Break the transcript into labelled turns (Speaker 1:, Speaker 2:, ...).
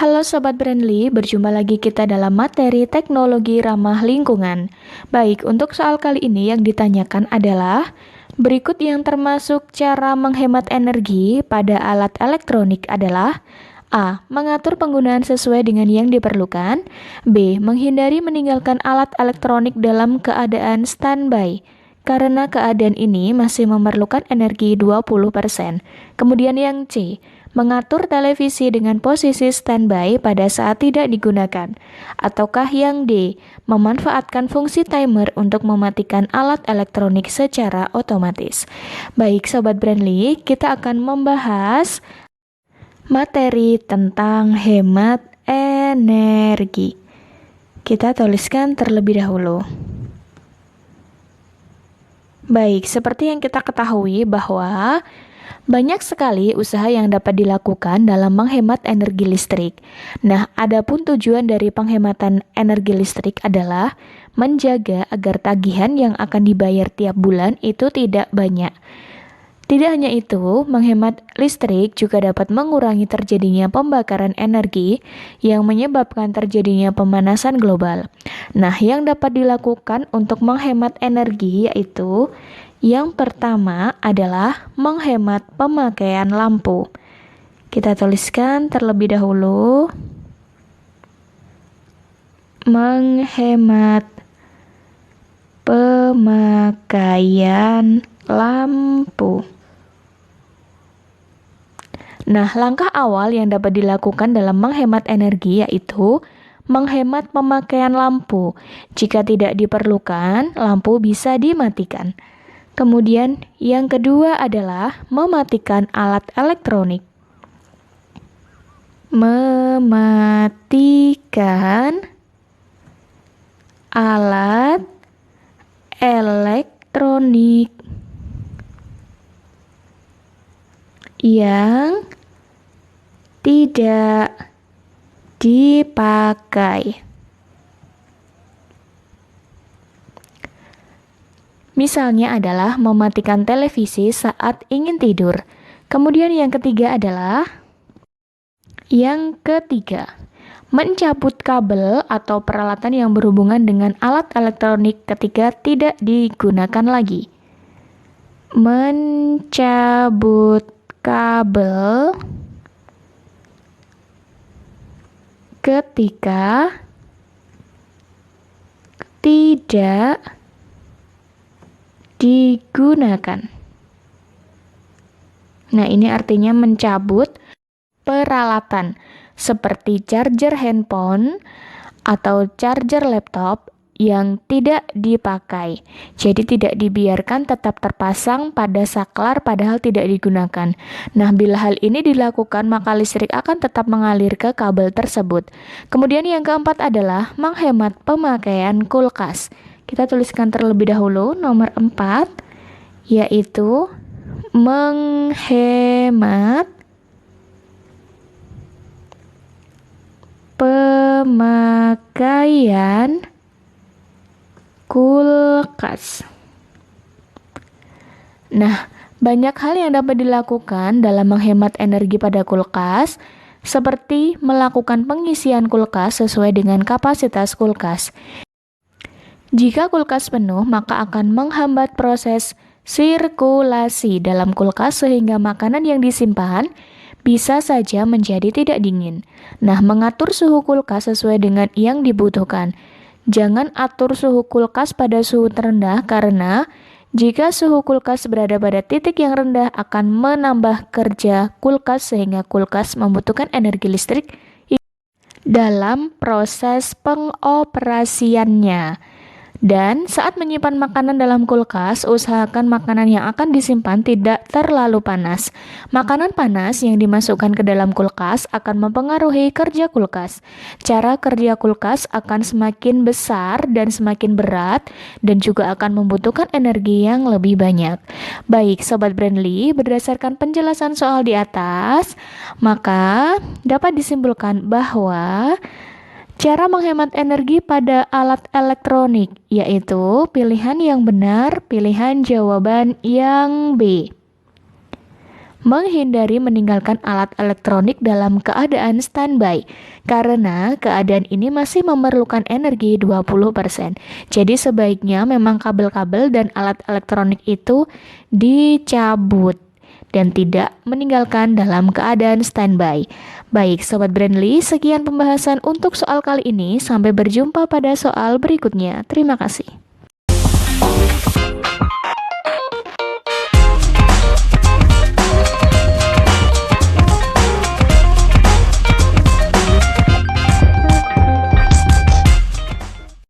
Speaker 1: Halo Sobat Brandly, berjumpa lagi kita dalam materi teknologi ramah lingkungan. Baik, untuk soal kali ini yang ditanyakan adalah berikut yang termasuk cara menghemat energi pada alat elektronik adalah A. Mengatur penggunaan sesuai dengan yang diperlukan. B. Menghindari meninggalkan alat elektronik dalam keadaan standby karena keadaan ini masih memerlukan energi 20%. Kemudian yang C. Mengatur televisi dengan posisi standby pada saat tidak digunakan. Ataukah yang D. Memanfaatkan fungsi timer untuk mematikan alat elektronik secara otomatis. Baik Sobat Brandly, kita akan membahas materi tentang hemat energi. Kita tuliskan terlebih dahulu. Baik, seperti yang kita ketahui bahwa banyak sekali usaha yang dapat dilakukan dalam menghemat energi listrik. Nah, adapun tujuan dari penghematan energi listrik adalah menjaga agar tagihan yang akan dibayar tiap bulan itu tidak banyak. Tidak hanya itu, menghemat listrik juga dapat mengurangi terjadinya pembakaran energi yang menyebabkan terjadinya pemanasan global. Nah, yang dapat dilakukan untuk menghemat energi yaitu yang pertama adalah menghemat pemakaian lampu. Kita tuliskan terlebih dahulu. Menghemat pemakaian lampu. Nah, langkah awal yang dapat dilakukan dalam menghemat energi yaitu menghemat pemakaian lampu. Jika tidak diperlukan, lampu bisa dimatikan. Kemudian yang kedua adalah mematikan alat elektronik. Mematikan alat elektronik yang tidak dipakai. Misalnya adalah mematikan televisi saat ingin tidur. Kemudian yang ketiga adalah mencabut kabel atau peralatan yang berhubungan dengan alat elektronik ketika tidak digunakan lagi. Mencabut kabel ketika tidak digunakan. Nah, ini artinya mencabut peralatan seperti charger handphone atau charger laptop yang tidak dipakai. Jadi tidak dibiarkan tetap terpasang pada saklar padahal tidak digunakan. Nah, bila hal ini dilakukan maka listrik akan tetap mengalir ke kabel tersebut. Kemudian yang keempat adalah menghemat pemakaian kulkas. Kita tuliskan terlebih dahulu nomor 4 yaitu menghemat pemakaian kulkas. Nah, banyak hal yang dapat dilakukan dalam menghemat energi pada kulkas, seperti melakukan pengisian kulkas sesuai dengan kapasitas kulkas. Jika kulkas penuh, maka akan menghambat proses sirkulasi dalam kulkas sehingga makanan yang disimpan bisa saja menjadi tidak dingin. Nah, mengatur suhu kulkas sesuai dengan yang dibutuhkan. Jangan atur suhu kulkas pada suhu terendah karena jika suhu kulkas berada pada titik yang rendah akan menambah kerja kulkas sehingga kulkas membutuhkan energi listrik dalam proses pengoperasiannya. Dan saat menyimpan makanan dalam kulkas, usahakan makanan yang akan disimpan tidak terlalu panas. Makanan panas yang dimasukkan ke dalam kulkas akan mempengaruhi kerja kulkas. Cara kerja kulkas akan semakin besar dan semakin berat dan juga akan membutuhkan energi yang lebih banyak. Baik, Sobat Brandly, berdasarkan penjelasan soal di atas, maka dapat disimpulkan bahwa cara menghemat energi pada alat elektronik yaitu pilihan yang benar, pilihan jawaban yang B. menghindari meninggalkan alat elektronik dalam keadaan standby karena keadaan ini masih memerlukan energi 20%. Jadi sebaiknya memang kabel-kabel dan alat elektronik itu dicabut dan tidak meninggalkan dalam keadaan standby. Baik, Sobat Brandly, sekian pembahasan untuk soal kali ini. Sampai berjumpa pada soal berikutnya. Terima kasih.